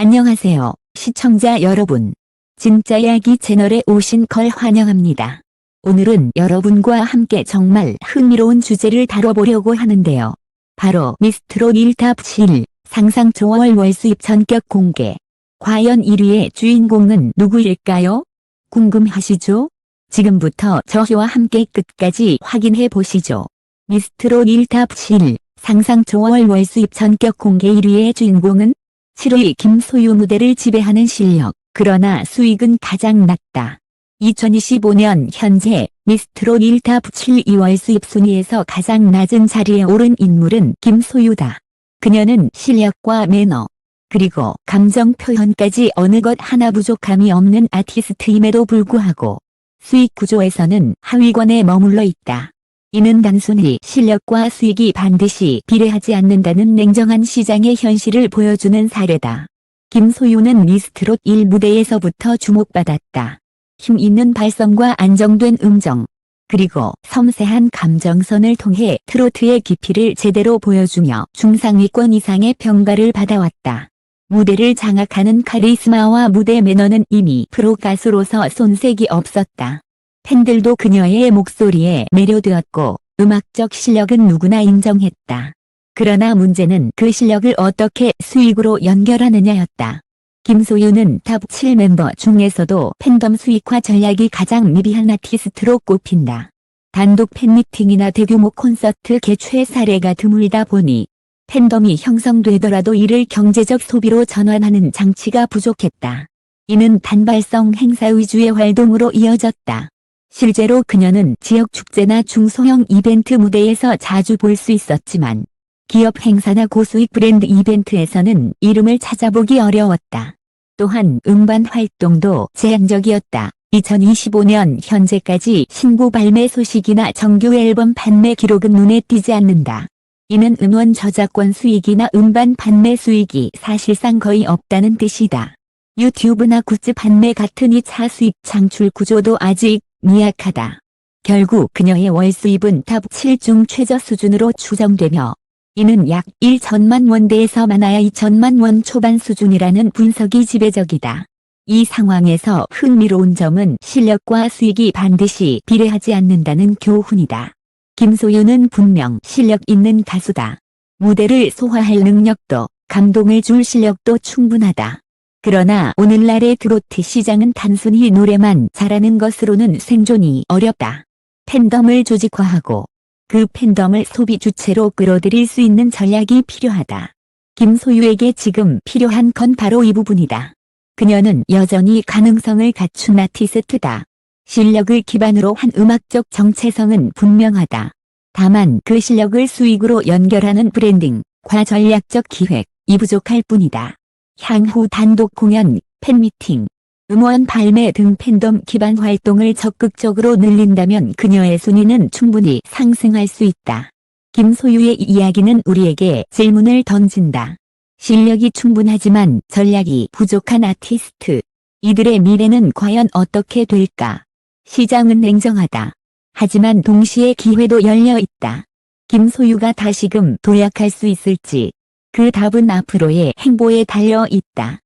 안녕하세요, 시청자 여러분. 진짜 이야기 채널에 오신 걸 환영합니다. 오늘은 여러분과 함께 정말 흥미로운 주제를 다뤄보려고 하는데요. 바로 미스트롯 1탑 7 상상 초월 월수입 전격 공개. 과연 1위의 주인공은 누구일까요? 궁금하시죠? 지금부터 저희와 함께 끝까지 확인해 보시죠. 미스트롯 1탑 7 상상 초월 월수입 전격 공개 1위의 주인공은 7위 김소유 무대를 지배하는 실력, 그러나 수익은 가장 낮다. 2025년 현재 미스트롯 1탑 7 2월 수입 순위에서 가장 낮은 자리에 오른 인물은 김소유다. 그녀는 실력과 매너, 그리고 감정 표현까지 어느 것 하나 부족함이 없는 아티스트임에도 불구하고 수익 구조에서는 하위권에 머물러 있다. 이는 단순히 실력과 수익이 반드시 비례하지 않는다는 냉정한 시장의 현실을 보여주는 사례다. 김소유는 미스트롯 1 무대에서부터 주목받았다. 힘 있는 발성과 안정된 음정, 그리고 섬세한 감정선을 통해 트로트의 깊이를 제대로 보여주며 중상위권 이상의 평가를 받아왔다. 무대를 장악하는 카리스마와 무대 매너는 이미 프로 가수로서 손색이 없었다. 팬들도 그녀의 목소리에 매료되었고 음악적 실력은 누구나 인정했다. 그러나 문제는 그 실력을 어떻게 수익으로 연결하느냐였다. 김소유는 탑 7 멤버 중에서도 팬덤 수익화 전략이 가장 미비한 아티스트로 꼽힌다. 단독 팬미팅이나 대규모 콘서트 개최 사례가 드물다 보니 팬덤이 형성되더라도 이를 경제적 소비로 전환하는 장치가 부족했다. 이는 단발성 행사 위주의 활동으로 이어졌다. 실제로 그녀는 지역 축제나 중소형 이벤트 무대에서 자주 볼 수 있었지만 기업 행사나 고수익 브랜드 이벤트에서는 이름을 찾아보기 어려웠다. 또한 음반 활동도 제한적이었다. 2025년 현재까지 신곡 발매 소식이나 정규 앨범 판매 기록은 눈에 띄지 않는다. 이는 음원 저작권 수익이나 음반 판매 수익이 사실상 거의 없다는 뜻이다. 유튜브나 굿즈 판매 같은 2차 수익 창출 구조도 아직 미약하다. 결국 그녀의 월 수입은 탑 7 중 최저 수준으로 추정되며 이는 약 1천만 원대에서 많아야 2천만 원 초반 수준이라는 분석이 지배적이다. 이 상황에서 흥미로운 점은 실력과 수익이 반드시 비례하지 않는다는 교훈이다. 김소유는 분명 실력 있는 가수다. 무대를 소화할 능력도 감동을 줄 실력도 충분하다. 그러나 오늘날의 트로트 시장은 단순히 노래만 잘하는 것으로는 생존이 어렵다. 팬덤을 조직화하고 그 팬덤을 소비 주체로 끌어들일 수 있는 전략이 필요하다. 김소유에게 지금 필요한 건 바로 이 부분이다. 그녀는 여전히 가능성을 갖춘 아티스트다. 실력을 기반으로 한 음악적 정체성은 분명하다. 다만 그 실력을 수익으로 연결하는 브랜딩과 전략적 기획이 부족할 뿐이다. 향후 단독 공연, 팬미팅, 음원 발매 등 팬덤 기반 활동을 적극적으로 늘린다면 그녀의 순위는 충분히 상승할 수 있다. 김소유의 이 이야기는 우리에게 질문을 던진다. 실력이 충분하지만 전략이 부족한 아티스트. 이들의 미래는 과연 어떻게 될까? 시장은 냉정하다. 하지만 동시에 기회도 열려 있다. 김소유가 다시금 도약할 수 있을지? 그 답은 앞으로의 행보에 달려 있다.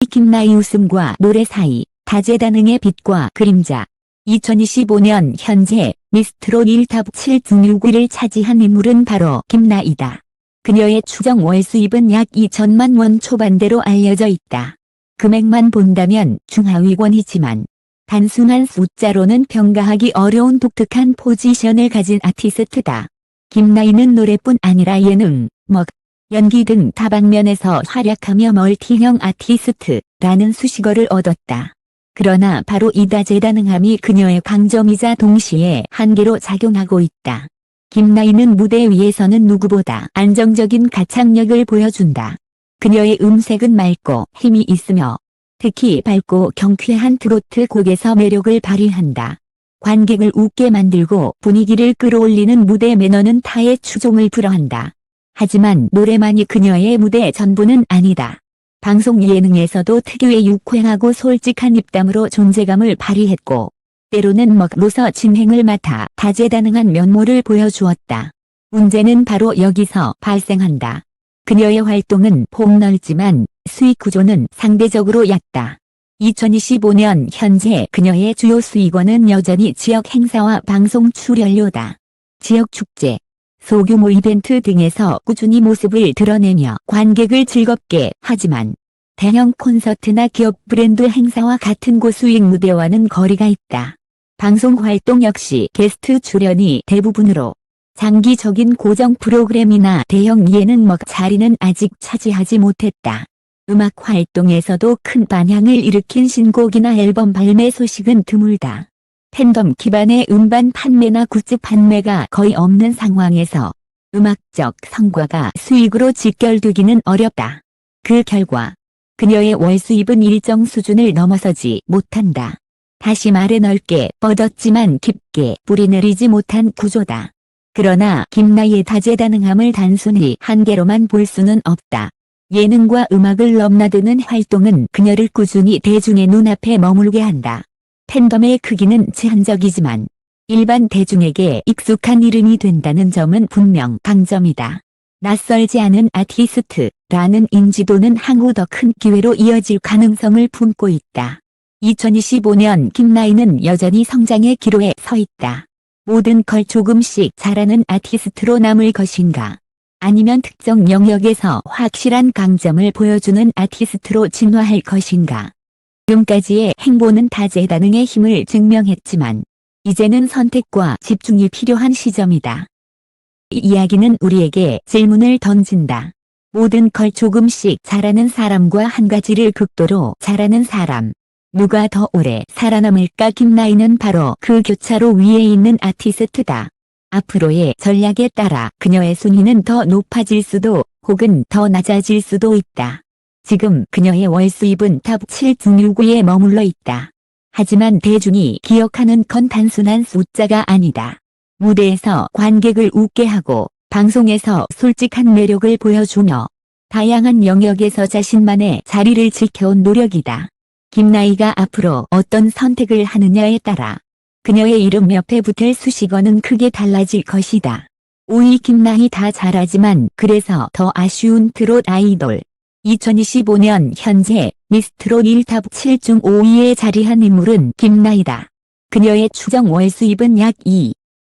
김나희 웃음과 노래 사이, 다재다능의 빛과 그림자. 2025년 현재 미스트롯 1탑 7 중 6위를 차지한 인물은 바로 김나희다. 그녀의 추정 월 수입은 약 2천만 원 초반대로 알려져 있다. 금액만 본다면 중하위권이지만 단순한 숫자로는 평가하기 어려운 독특한 포지션을 가진 아티스트다. 김나희는 노래뿐 아니라 예능, 연기 등 다방면에서 활약하며 멀티형 아티스트라는 수식어를 얻었다. 그러나 바로 이 다재다능함이 그녀의 강점이자 동시에 한계로 작용하고 있다. 김나희는 무대 위에서는 누구보다 안정적인 가창력을 보여준다. 그녀의 음색은 맑고 힘이 있으며 특히 밝고 경쾌한 트로트 곡에서 매력을 발휘한다. 관객을 웃게 만들고 분위기를 끌어올리는 무대 매너는 타의 추종을 불허한다. 하지만 노래만이 그녀의 무대 전부는 아니다. 방송 예능에서도 특유의 유쾌하고 솔직한 입담으로 존재감을 발휘했고 때로는 먹로서 진행을 맡아 다재다능한 면모를 보여주었다. 문제는 바로 여기서 발생한다. 그녀의 활동은 폭넓지만 수익 구조는 상대적으로 얕다. 2025년 현재 그녀의 주요 수익원은 여전히 지역 행사와 방송 출연료다. 지역 축제, 소규모 이벤트 등에서 꾸준히 모습을 드러내며 관객을 즐겁게 하지만 대형 콘서트나 기업 브랜드 행사와 같은 고수익 무대와는 거리가 있다. 방송 활동 역시 게스트 출연이 대부분으로 장기적인 고정 프로그램이나 대형 예능먹 자리는 아직 차지하지 못했다. 음악 활동에서도 큰 반향을 일으킨 신곡이나 앨범 발매 소식은 드물다. 팬덤 기반의 음반 판매나 굿즈 판매가 거의 없는 상황에서 음악적 성과가 수익으로 직결되기는 어렵다. 그 결과 그녀의 월 수입은 일정 수준을 넘어서지 못한다. 다시 말해 넓게 뻗었지만 깊게 뿌리내리지 못한 구조다. 그러나 김나희의 다재다능함을 단순히 한계로만 볼 수는 없다. 예능과 음악을 넘나드는 활동은 그녀를 꾸준히 대중의 눈앞에 머물게 한다. 팬덤의 크기는 제한적이지만 일반 대중에게 익숙한 이름이 된다는 점은 분명 강점이다. 낯설지 않은 아티스트라는 인지도는 향후 더 큰 기회로 이어질 가능성을 품고 있다. 2025년 김나희는 여전히 성장의 기로에 서 있다. 모든 걸 조금씩 잘하는 아티스트로 남을 것인가? 아니면 특정 영역에서 확실한 강점을 보여주는 아티스트로 진화할 것인가? 지금까지의 행보는 다재다능의 힘을 증명했지만 이제는 선택과 집중이 필요한 시점이다. 이 이야기는 우리에게 질문을 던진다. 모든 걸 조금씩 잘하는 사람과 한 가지를 극도로 잘하는 사람. 누가 더 오래 살아남을까? 김나희는 바로 그 교차로 위에 있는 아티스트다. 앞으로의 전략에 따라 그녀의 순위는 더 높아질 수도 혹은 더 낮아질 수도 있다. 지금 그녀의 월 수입은 탑 7 중류구에 머물러 있다. 하지만 대중이 기억하는 건 단순한 숫자가 아니다. 무대에서 관객을 웃게 하고 방송에서 솔직한 매력을 보여주며 다양한 영역에서 자신만의 자리를 지켜온 노력이다. 김나희가 앞으로 어떤 선택을 하느냐에 따라 그녀의 이름 옆에 붙을 수식어는 크게 달라질 것이다. 5위 김나희 다 잘하지만 그래서 더 아쉬운 트롯 아이돌. 2025년 현재 미스트롯 1탑 7 중 5위에 자리한 인물은 김나희다. 그녀의 추정 월 수입은 약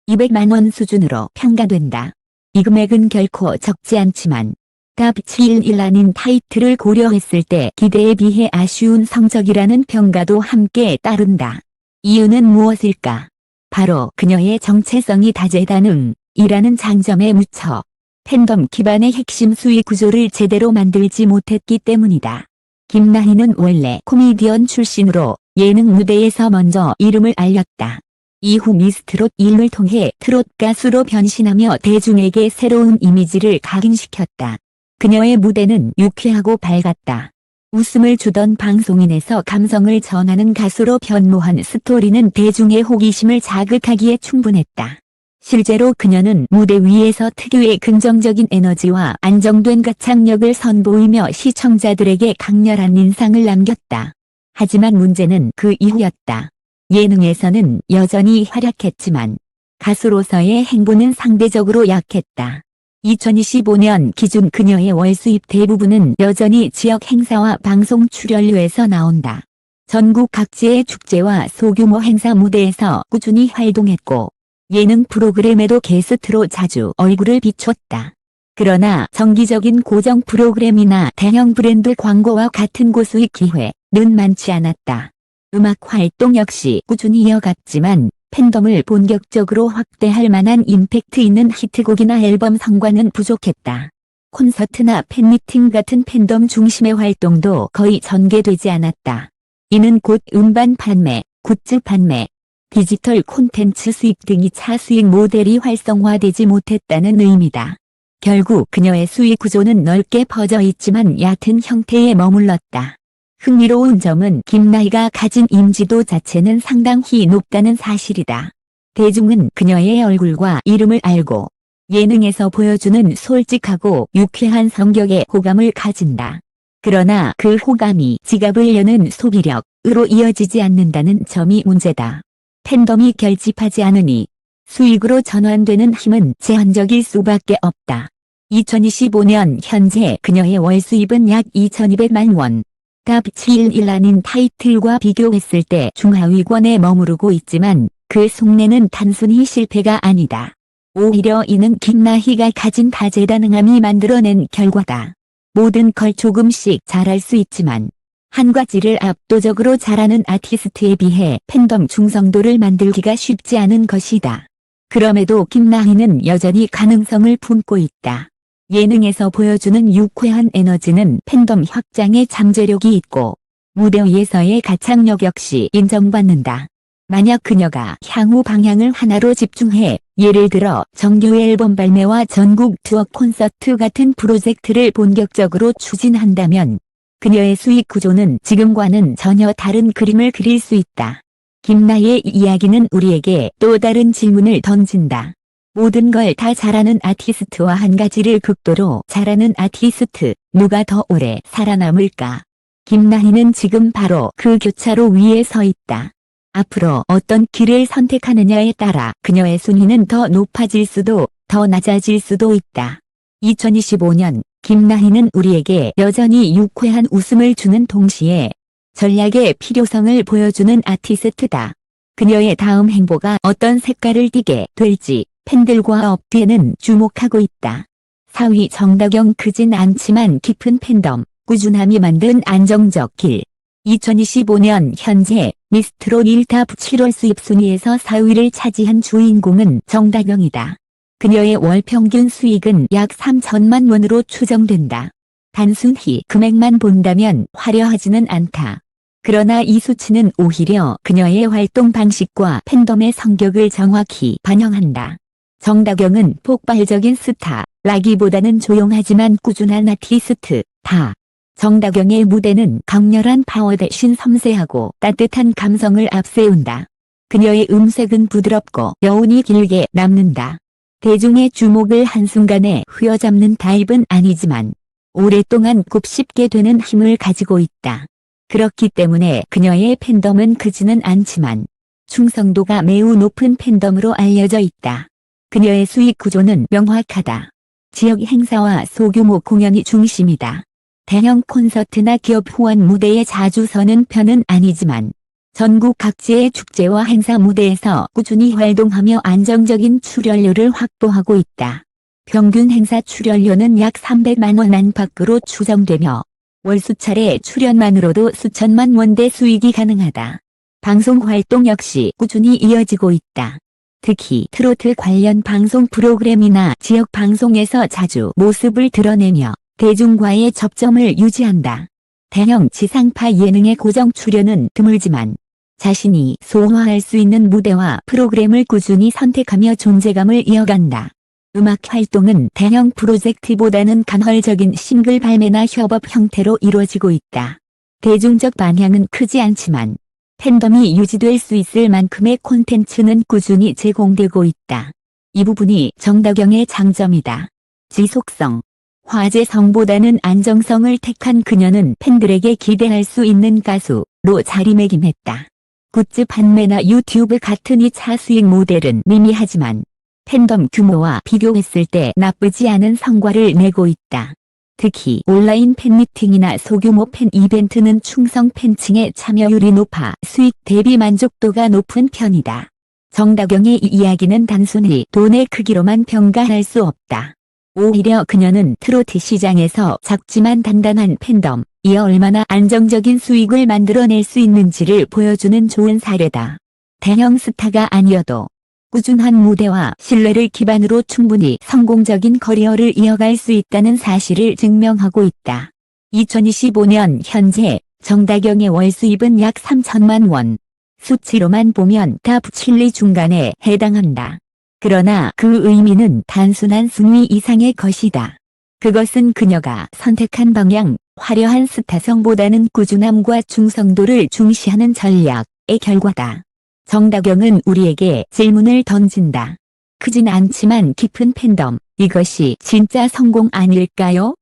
200만 원 수준으로 평가된다. 이 금액은 결코 적지 않지만 탑 7이라는 타이틀을 고려했을 때 기대에 비해 아쉬운 성적이라는 평가도 함께 따른다. 이유는 무엇일까? 바로 그녀의 정체성이 다재다능이라는 장점에 묻혀 팬덤 기반의 핵심 수익 구조를 제대로 만들지 못했기 때문이다. 김나희는 원래 코미디언 출신으로 예능 무대에서 먼저 이름을 알렸다. 이후 미스트롯 1을 통해 트롯 가수로 변신하며 대중에게 새로운 이미지를 각인시켰다. 그녀의 무대는 유쾌하고 밝았다. 웃음을 주던 방송인에서 감성을 전하는 가수로 변모한 스토리는 대중의 호기심을 자극하기에 충분했다. 실제로 그녀는 무대 위에서 특유의 긍정적인 에너지와 안정된 가창력을 선보이며 시청자들에게 강렬한 인상을 남겼다. 하지만 문제는 그 이후였다. 예능에서는 여전히 활약했지만 가수로서의 행보는 상대적으로 약했다. 2025년 기준 그녀의 월 수입 대부분은 여전히 지역 행사와 방송 출연료에서 나온다. 전국 각지의 축제와 소규모 행사 무대에서 꾸준히 활동했고 예능 프로그램에도 게스트로 자주 얼굴을 비췄다. 그러나 정기적인 고정 프로그램이나 대형 브랜드 광고와 같은 고수익 기회는 많지 않았다. 음악 활동 역시 꾸준히 이어갔지만 팬덤을 본격적으로 확대할 만한 임팩트 있는 히트곡이나 앨범 성과는 부족했다. 콘서트나 팬미팅 같은 팬덤 중심의 활동도 거의 전개되지 않았다. 이는 곧 음반 판매, 굿즈 판매, 디지털 콘텐츠 수익 등 2차 수익 모델이 활성화되지 못했다는 의미다. 결국 그녀의 수익 구조는 넓게 퍼져 있지만 얕은 형태에 머물렀다. 흥미로운 점은 김나희가 가진 인지도 자체는 상당히 높다는 사실이다. 대중은 그녀의 얼굴과 이름을 알고 예능에서 보여주는 솔직하고 유쾌한 성격에 호감을 가진다. 그러나 그 호감이 지갑을 여는 소비력으로 이어지지 않는다는 점이 문제다. 팬덤이 결집하지 않으니 수익으로 전환되는 힘은 제한적일 수밖에 없다. 2025년 현재 그녀의 월 수입은 약 2,200만 원. 탑 7이라는 타이틀과 비교했을 때 중하위권에 머무르고 있지만 그 속내는 단순히 실패가 아니다. 오히려 이는 김나희가 가진 다재다능함이 만들어낸 결과다. 모든 걸 조금씩 잘할 수 있지만 한 가지를 압도적으로 잘하는 아티스트에 비해 팬덤 충성도를 만들기가 쉽지 않은 것이다. 그럼에도 김나희는 여전히 가능성을 품고 있다. 예능에서 보여주는 유쾌한 에너지는 팬덤 확장에 잠재력이 있고 무대 위에서의 가창력 역시 인정받는다. 만약 그녀가 향후 방향을 하나로 집중해 예를 들어 정규 앨범 발매와 전국 투어 콘서트 같은 프로젝트를 본격적으로 추진한다면 그녀의 수익 구조는 지금과는 전혀 다른 그림을 그릴 수 있다. 김나희의 이야기는 우리에게 또 다른 질문을 던진다. 모든 걸 다 잘하는 아티스트와 한 가지를 극도로 잘하는 아티스트, 누가 더 오래 살아남을까? 김나희는 지금 바로 그 교차로 위에 서 있다. 앞으로 어떤 길을 선택하느냐에 따라 그녀의 순위는 더 높아질 수도, 더 낮아질 수도 있다. 2025년, 김나희는 우리에게 여전히 유쾌한 웃음을 주는 동시에 전략의 필요성을 보여주는 아티스트다. 그녀의 다음 행보가 어떤 색깔을 띠게 될지 팬들과 업계는 주목하고 있다. 4위 정다경 크진 않지만 깊은 팬덤, 꾸준함이 만든 안정적 길. 2025년 현재 미스트롯 1탑 7월 수입 순위에서 4위를 차지한 주인공은 정다경이다. 그녀의 월 평균 수익은 약 3천만 원으로 추정된다. 단순히 금액만 본다면 화려하지는 않다. 그러나 이 수치는 오히려 그녀의 활동 방식과 팬덤의 성격을 정확히 반영한다. 정다경은 폭발적인 스타라기보다는 조용하지만 꾸준한 아티스트다. 정다경의 무대는 강렬한 파워 대신 섬세하고 따뜻한 감성을 앞세운다. 그녀의 음색은 부드럽고 여운이 길게 남는다. 대중의 주목을 한순간에 휘어잡는 타입은 아니지만 오랫동안 곱씹게 되는 힘을 가지고 있다. 그렇기 때문에 그녀의 팬덤은 크지는 않지만 충성도가 매우 높은 팬덤으로 알려져 있다. 그녀의 수익 구조는 명확하다. 지역 행사와 소규모 공연이 중심이다. 대형 콘서트나 기업 후원 무대에 자주 서는 편은 아니지만 전국 각지의 축제와 행사 무대에서 꾸준히 활동하며 안정적인 출연료를 확보하고 있다. 평균 행사 출연료는 약 300만 원 안팎으로 추정되며 월 수차례 출연만으로도 수천만 원대 수익이 가능하다. 방송 활동 역시 꾸준히 이어지고 있다. 특히 트로트 관련 방송 프로그램이나 지역 방송에서 자주 모습을 드러내며 대중과의 접점을 유지한다. 대형 지상파 예능의 고정 출연은 드물지만 자신이 소화할 수 있는 무대와 프로그램을 꾸준히 선택하며 존재감을 이어간다. 음악 활동은 대형 프로젝트보다는 간헐적인 싱글 발매나 협업 형태로 이루어지고 있다. 대중적 반향은 크지 않지만 팬덤이 유지될 수 있을 만큼의 콘텐츠는 꾸준히 제공되고 있다. 이 부분이 정다경의 장점이다. 지속성. 화제성보다는 안정성을 택한 그녀는 팬들에게 기대할 수 있는 가수로 자리매김했다. 굿즈 판매나 유튜브 같은 2차 수익 모델은 미미하지만 팬덤 규모와 비교했을 때 나쁘지 않은 성과를 내고 있다. 특히 온라인 팬미팅이나 소규모 팬 이벤트는 충성 팬층의 참여율이 높아 수익 대비 만족도가 높은 편이다. 정다경의 이 이야기는 단순히 돈의 크기로만 평가할 수 없다. 오히려 그녀는 트로트 시장에서 작지만 단단한 팬덤, 이 얼마나 안정적인 수익을 만들어낼 수 있는지를 보여주는 좋은 사례다. 대형 스타가 아니어도 꾸준한 무대와 신뢰를 기반으로 충분히 성공적인 커리어를 이어갈 수 있다는 사실을 증명하고 있다. 2025년 현재 정다경의 월 수입은 약 3천만 원. 수치로만 보면 탑 7위 중간에 해당한다. 그러나 그 의미는 단순한 순위 이상의 것이다. 그것은 그녀가 선택한 방향, 화려한 스타성보다는 꾸준함과 충성도를 중시하는 전략의 결과다. 정다경은 우리에게 질문을 던진다. 크진 않지만 깊은 팬덤, 이것이 진짜 성공 아닐까요?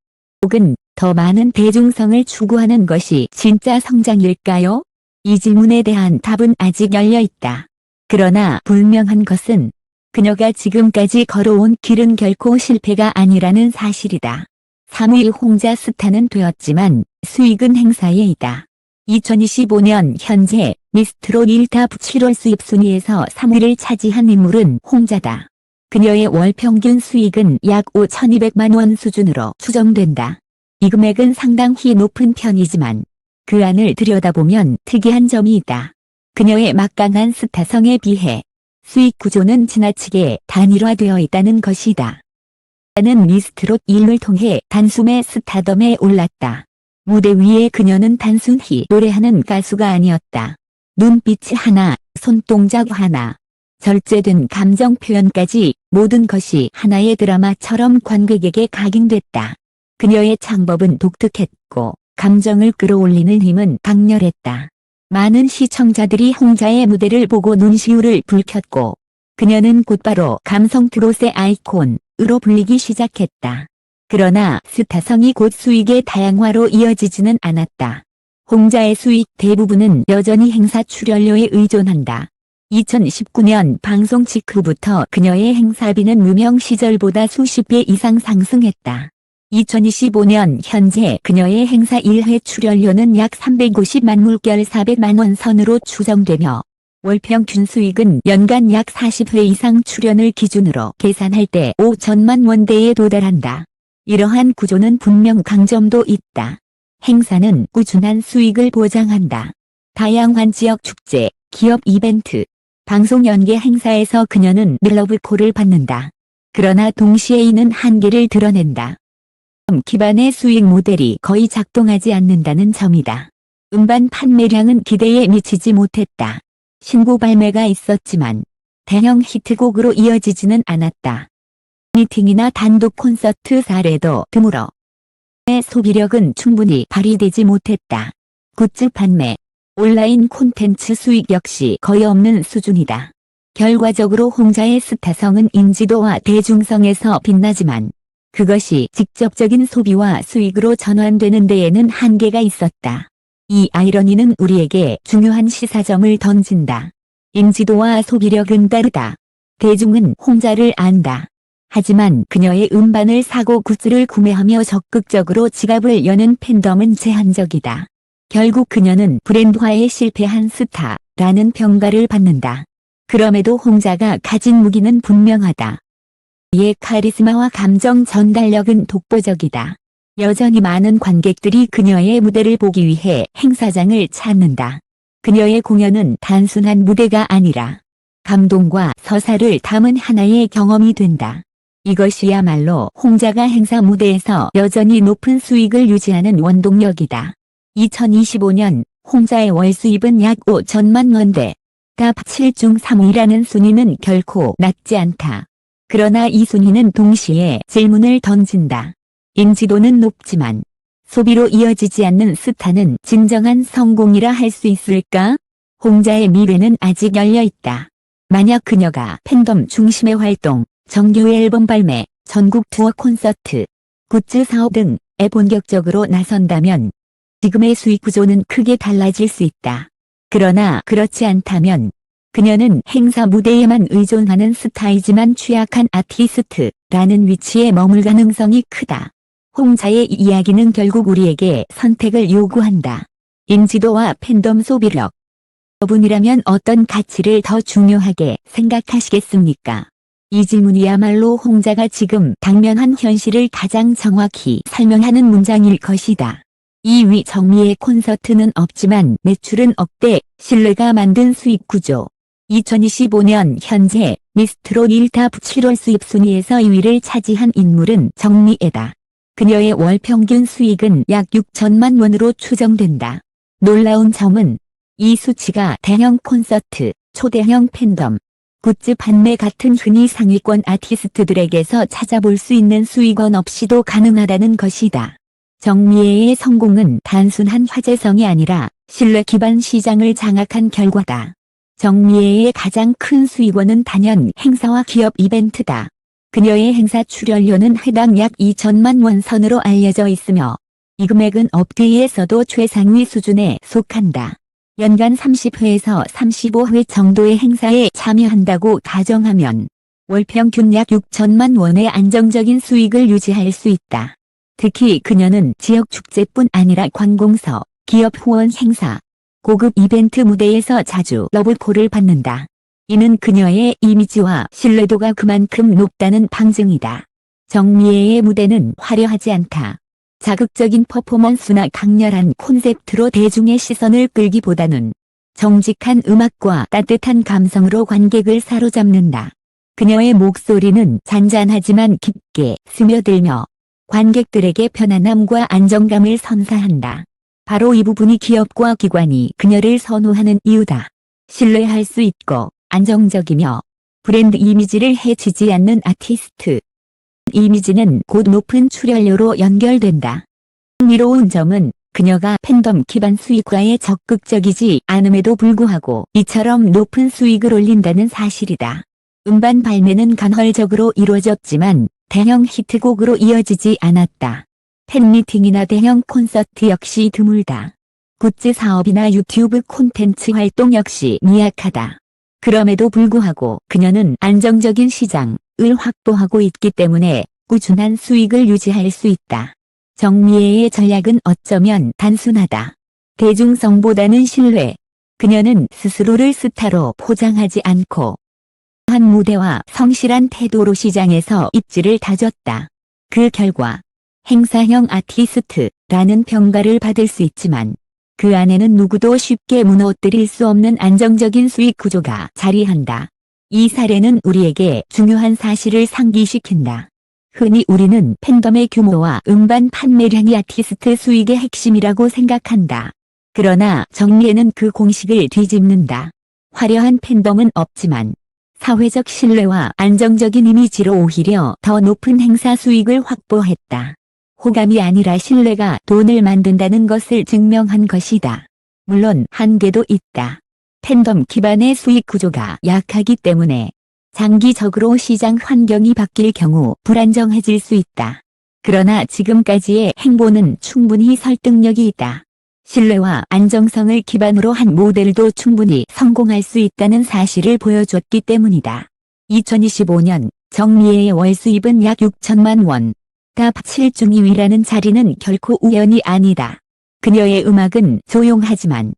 혹은 더 많은 대중성을 추구하는 것이 진짜 성장일까요? 이 질문에 대한 답은 아직 열려 있다. 그러나 분명한 것은 그녀가 지금까지 걸어온 길은 결코 실패가 아니라는 사실이다. 3위 홍자 스타는 되었지만 수익은 행사에 있다. 2025년 현재 미스트롯 1탑 7월 수입 순위에서 3위를 차지한 인물은 홍자다. 그녀의 월 평균 수익은 약 5,200만 원 수준으로 추정된다. 이 금액은 상당히 높은 편이지만 그 안을 들여다보면 특이한 점이 있다. 그녀의 막강한 스타성에 비해 수익 구조는 지나치게 단일화되어 있다는 것이다. 그녀는 미스트롯 1을 통해 단숨에 스타덤에 올랐다. 무대 위에 그녀는 단순히 노래하는 가수가 아니었다. 눈빛 하나, 손동작 하나, 절제된 감정 표현까지 모든 것이 하나의 드라마처럼 관객에게 각인됐다. 그녀의 창법은 독특했고 감정을 끌어올리는 힘은 강렬했다. 많은 시청자들이 홍자의 무대를 보고 눈시울을 붉혔고 그녀는 곧바로 감성 트롯의 아이콘으로 불리기 시작했다. 그러나 스타성이 곧 수익의 다양화로 이어지지는 않았다. 홍자의 수익 대부분은 여전히 행사 출연료에 의존한다. 2019년 방송 직후부터 그녀의 행사비는 무명 시절보다 수십 배 이상 상승했다. 2025년 현재 그녀의 행사 1회 출연료는 약 350만 물결 400만 원 선으로 추정되며 월 평균 수익은 연간 약 40회 이상 출연을 기준으로 계산할 때 5천만 원대에 도달한다. 이러한 구조는 분명 강점도 있다. 행사는 꾸준한 수익을 보장한다. 다양한 지역 축제, 기업 이벤트, 방송 연계 행사에서 그녀는 늘 러브콜을 받는다. 그러나 동시에 이는 한계를 드러낸다. 기반의 수익 모델이 거의 작동하지 않는다는 점이다. 음반 판매량은 기대에 미치지 못했다. 신곡 발매가 있었지만 대형 히트곡으로 이어지지는 않았다. 미팅이나 단독 콘서트 사례도 드물어 소비력은 충분히 발휘되지 못했다. 굿즈 판매, 온라인 콘텐츠 수익 역시 거의 없는 수준이다. 결과적으로 홍자의 스타성은 인지도와 대중성에서 빛나지만 그것이 직접적인 소비와 수익으로 전환되는 데에는 한계가 있었다. 이 아이러니는 우리에게 중요한 시사점을 던진다. 인지도와 소비력은 다르다. 대중은 홍자를 안다. 하지만 그녀의 음반을 사고 굿즈를 구매하며 적극적으로 지갑을 여는 팬덤은 제한적이다. 결국 그녀는 브랜드화에 실패한 스타라는 평가를 받는다. 그럼에도 홍자가 가진 무기는 분명하다. 이의 카리스마와 감정 전달력은 독보적이다. 여전히 많은 관객들이 그녀의 무대를 보기 위해 행사장을 찾는다. 그녀의 공연은 단순한 무대가 아니라 감동과 서사를 담은 하나의 경험이 된다. 이것이야말로 홍자가 행사 무대에서 여전히 높은 수익을 유지하는 원동력이다. 2025년 홍자의 월 수입은 약 5천만 원대. 탑 7 중 3위라는 순위는 결코 낮지 않다. 그러나 이 순위는 동시에 질문을 던진다. 인지도는 높지만 소비로 이어지지 않는 스타는 진정한 성공이라 할 수 있을까? 홍자의 미래는 아직 열려 있다. 만약 그녀가 팬덤 중심의 활동, 정규 앨범 발매, 전국 투어 콘서트, 굿즈 사업 등에 본격적으로 나선다면 지금의 수익 구조는 크게 달라질 수 있다. 그러나 그렇지 않다면 그녀는 행사 무대에만 의존하는 스타이지만 취약한 아티스트라는 위치에 머물 가능성이 크다. 홍자의 이 이야기는 결국 우리에게 선택을 요구한다. 인지도와 팬덤 소비력. 여러분이라면 어떤 가치를 더 중요하게 생각하시겠습니까? 이 질문이야말로 홍자가 지금 당면한 현실을 가장 정확히 설명하는 문장일 것이다. 2위 정미의 콘서트는 없지만 매출은 억대, 신뢰가 만든 수익 구조. 2025년 현재 미스트롯 1탑 7월 수입 순위에서 2위를 차지한 인물은 정미애다. 그녀의 월 평균 수익은 약 6천만 원으로 추정된다. 놀라운 점은 이 수치가 대형 콘서트, 초대형 팬덤, 굿즈 판매 같은 흔히 상위권 아티스트들에게서 찾아볼 수 있는 수익원 없이도 가능하다는 것이다. 정미애의 성공은 단순한 화제성이 아니라 신뢰 기반 시장을 장악한 결과다. 정미애의 가장 큰 수익원은 단연 행사와 기업 이벤트다. 그녀의 행사 출연료는 회당 약 2천만 원 선으로 알려져 있으며 이 금액은 업계에서도 최상위 수준에 속한다. 연간 30회에서 35회 정도의 행사에 참여한다고 가정하면 월 평균 약 6천만 원의 안정적인 수익을 유지할 수 있다. 특히 그녀는 지역 축제뿐 아니라 관공서, 기업 후원 행사, 고급 이벤트 무대에서 자주 러브콜을 받는다. 이는 그녀의 이미지와 신뢰도가 그만큼 높다는 방증이다. 정미애의 무대는 화려하지 않다. 자극적인 퍼포먼스나 강렬한 콘셉트로 대중의 시선을 끌기보다는 정직한 음악과 따뜻한 감성으로 관객을 사로잡는다. 그녀의 목소리는 잔잔하지만 깊게 스며들며 관객들에게 편안함과 안정감을 선사한다. 바로 이 부분이 기업과 기관이 그녀를 선호하는 이유다. 신뢰할 수 있고 안정적이며 브랜드 이미지를 해치지 않는 아티스트. 이미지는 곧 높은 출연료로 연결된다. 흥미로운 점은 그녀가 팬덤 기반 수익화에 적극적이지 않음에도 불구하고 이처럼 높은 수익을 올린다는 사실이다. 음반 발매는 간헐적으로 이루어졌지만 대형 히트곡으로 이어지지 않았다. 팬미팅이나 대형 콘서트 역시 드물다. 굿즈 사업이나 유튜브 콘텐츠 활동 역시 미약하다. 그럼에도 불구하고 그녀는 안정적인 시장을 확보하고 있기 때문에 꾸준한 수익을 유지할 수 있다. 정미애의 전략은 어쩌면 단순하다. 대중성보다는 신뢰. 그녀는 스스로를 스타로 포장하지 않고 한 무대와 성실한 태도로 시장에서 입지를 다졌다. 그 결과 행사형 아티스트라는 평가를 받을 수 있지만 그 안에는 누구도 쉽게 무너뜨릴 수 없는 안정적인 수익 구조가 자리한다. 이 사례는 우리에게 중요한 사실을 상기시킨다. 흔히 우리는 팬덤의 규모와 음반 판매량이 아티스트 수익의 핵심이라고 생각한다. 그러나 정리에는 그 공식을 뒤집는다. 화려한 팬덤은 없지만 사회적 신뢰와 안정적인 이미지로 오히려 더 높은 행사 수익을 확보했다. 호감이 아니라 신뢰가 돈을 만든다는 것을 증명한 것이다. 물론 한계도 있다. 팬덤 기반의 수익 구조가 약하기 때문에 장기적으로 시장 환경이 바뀔 경우 불안정해질 수 있다. 그러나 지금까지의 행보는 충분히 설득력이 있다. 신뢰와 안정성을 기반으로 한 모델도 충분히 성공할 수 있다는 사실을 보여줬기 때문이다. 2025년 정미애의 월 수입은 약 6천만 원. 탑 7중 2위라는 자리는 결코 우연이 아니다. 그녀의 음악은 조용하지만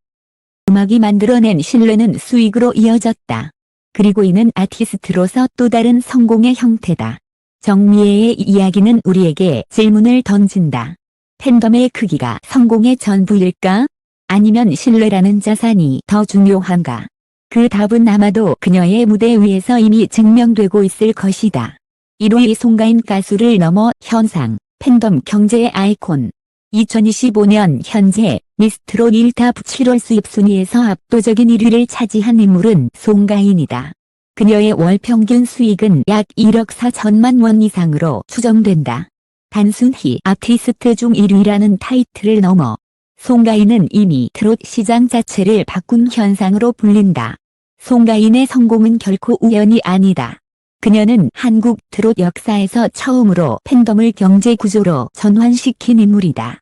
음악이 만들어낸 신뢰는 수익으로 이어졌다. 그리고 이는 아티스트로서 또 다른 성공의 형태다. 정미애의 이야기는 우리에게 질문을 던진다. 팬덤의 크기가 성공의 전부일까? 아니면 신뢰라는 자산이 더 중요한가? 그 답은 아마도 그녀의 무대 위에서 이미 증명되고 있을 것이다. 1위 송가인 가수를 넘어 현상, 팬덤 경제의 아이콘. 2025년 현재 미스트롯 1탑 7월 수입 순위에서 압도적인 1위를 차지한 인물은 송가인이다. 그녀의 월 평균 수익은 약 1억 4천만 원 이상으로 추정된다. 단순히 아티스트 중 1위라는 타이틀을 넘어 송가인은 이미 트롯 시장 자체를 바꾼 현상으로 불린다. 송가인의 성공은 결코 우연이 아니다. 그녀는 한국 트롯 역사에서 처음으로 팬덤을 경제 구조로 전환시킨 인물이다.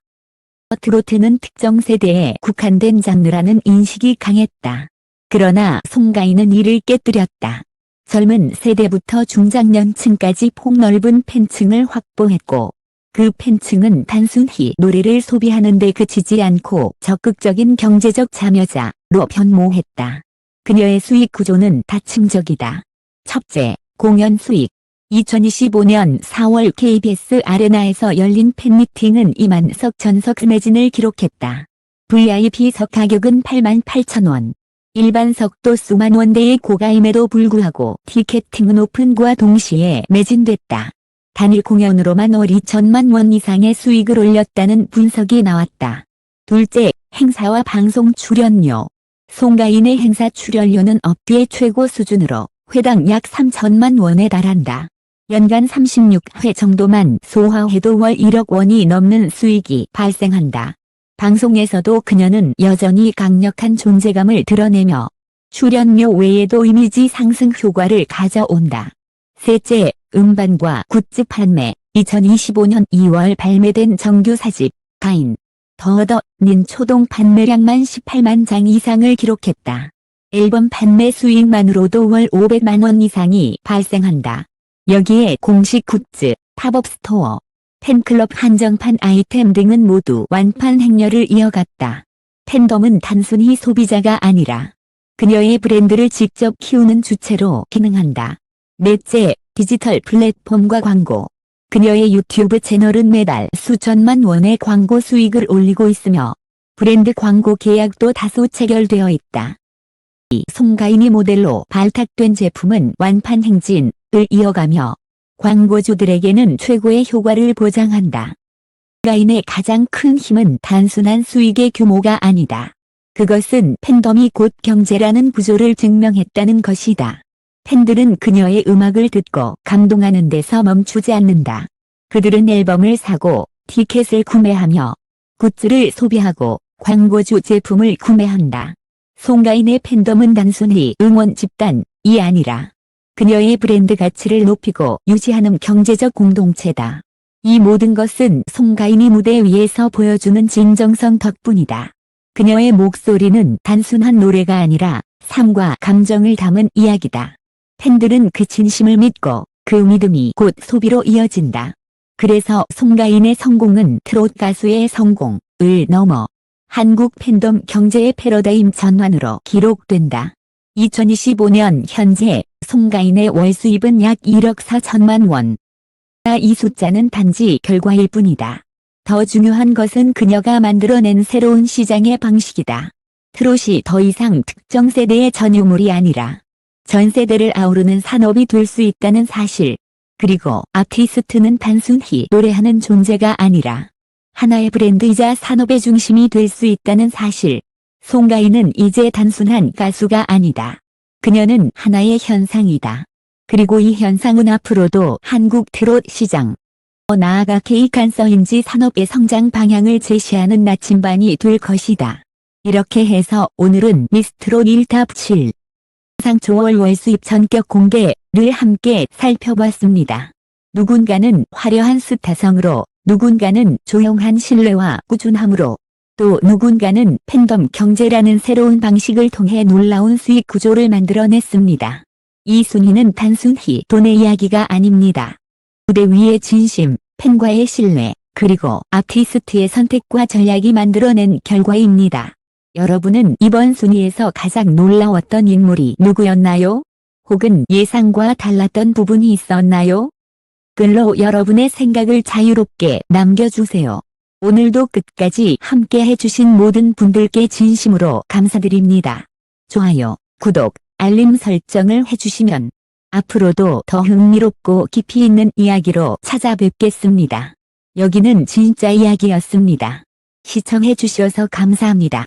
트로트는 특정 세대에 국한된 장르라는 인식이 강했다. 그러나 송가인은 이를 깨뜨렸다. 젊은 세대부터 중장년층까지 폭넓은 팬층을 확보했고 그 팬층은 단순히 노래를 소비하는 데 그치지 않고 적극적인 경제적 참여자로 변모했다. 그녀의 수익 구조는 다층적이다. 첫째, 공연 수익. 2025년 4월 KBS 아레나에서 열린 팬미팅은 2만석 전석 매진을 기록했다. VIP석 가격은 88,000원. 일반석도 수만 원대의 고가임에도 불구하고 티켓팅은 오픈과 동시에 매진됐다. 단일 공연으로만 월 2천만 원 이상의 수익을 올렸다는 분석이 나왔다. 둘째, 행사와 방송 출연료. 송가인의 행사 출연료는 업계 최고 수준으로 회당 약 3천만 원에 달한다. 연간 36회 정도만 소화해도 월 1억 원이 넘는 수익이 발생한다. 방송에서도 그녀는 여전히 강력한 존재감을 드러내며 출연료 외에도 이미지 상승 효과를 가져온다. 셋째, 음반과 굿즈 판매. 2025년 2월 발매된 정규 4집 가인, 더더닌 초동 판매량만 18만 장 이상을 기록했다. 앨범 판매 수익만으로도 월 500만 원 이상이 발생한다. 여기에 공식 굿즈, 팝업 스토어, 팬클럽 한정판 아이템 등은 모두 완판 행렬을 이어갔다. 팬덤은 단순히 소비자가 아니라 그녀의 브랜드를 직접 키우는 주체로 기능한다. 넷째, 디지털 플랫폼과 광고. 그녀의 유튜브 채널은 매달 수천만 원의 광고 수익을 올리고 있으며 브랜드 광고 계약도 다수 체결되어 있다. 송가인이 모델로 발탁된 제품은 완판 행진을 이어가며 광고주들에게는 최고의 효과를 보장한다. 송가인의 가장 큰 힘은 단순한 수익의 규모가 아니다. 그것은 팬덤이 곧 경제라는 구조를 증명했다는 것이다. 팬들은 그녀의 음악을 듣고 감동하는 데서 멈추지 않는다. 그들은 앨범을 사고 티켓을 구매하며 굿즈를 소비하고 광고주 제품을 구매한다. 송가인의 팬덤은 단순히 응원 집단이 아니라 그녀의 브랜드 가치를 높이고 유지하는 경제적 공동체다. 이 모든 것은 송가인이 무대 위에서 보여주는 진정성 덕분이다. 그녀의 목소리는 단순한 노래가 아니라 삶과 감정을 담은 이야기다. 팬들은 그 진심을 믿고 그 믿음이 곧 소비로 이어진다. 그래서 송가인의 성공은 트롯 가수의 성공을 넘어 한국 팬덤 경제의 패러다임 전환으로 기록된다. 2025년 현재 송가인의 월 수입은 약 1억 4천만 원. 이 숫자는 단지 결과일 뿐이다. 더 중요한 것은 그녀가 만들어낸 새로운 시장의 방식이다. 트롯이 더 이상 특정 세대의 전유물이 아니라 전 세대를 아우르는 산업이 될 수 있다는 사실. 그리고 아티스트는 단순히 노래하는 존재가 아니라 하나의 브랜드이자 산업의 중심이 될 수 있다는 사실. 송가인은 이제 단순한 가수가 아니다. 그녀는 하나의 현상이다. 그리고 이 현상은 앞으로도 한국 트롯 시장, 나아가 K칸서인지 산업의 성장 방향을 제시하는 나침반이 될 것이다. 이렇게 해서 오늘은 미스트롯 1탑 7 상 초월 월 수입 전격 공개를 함께 살펴봤습니다. 누군가는 화려한 스타성으로, 누군가는 조용한 신뢰와 꾸준함으로, 또 누군가는 팬덤 경제라는 새로운 방식을 통해 놀라운 수익 구조를 만들어냈습니다. 이 순위는 단순히 돈의 이야기가 아닙니다. 무대 위의 진심, 팬과의 신뢰, 그리고 아티스트의 선택과 전략이 만들어낸 결과입니다. 여러분은 이번 순위에서 가장 놀라웠던 인물이 누구였나요? 혹은 예상과 달랐던 부분이 있었나요? 글로 여러분의 생각을 자유롭게 남겨주세요. 오늘도 끝까지 함께 해주신 모든 분들께 진심으로 감사드립니다. 좋아요, 구독, 알림 설정을 해주시면 앞으로도 더 흥미롭고 깊이 있는 이야기로 찾아뵙겠습니다. 여기는 진짜 이야기였습니다. 시청해주셔서 감사합니다.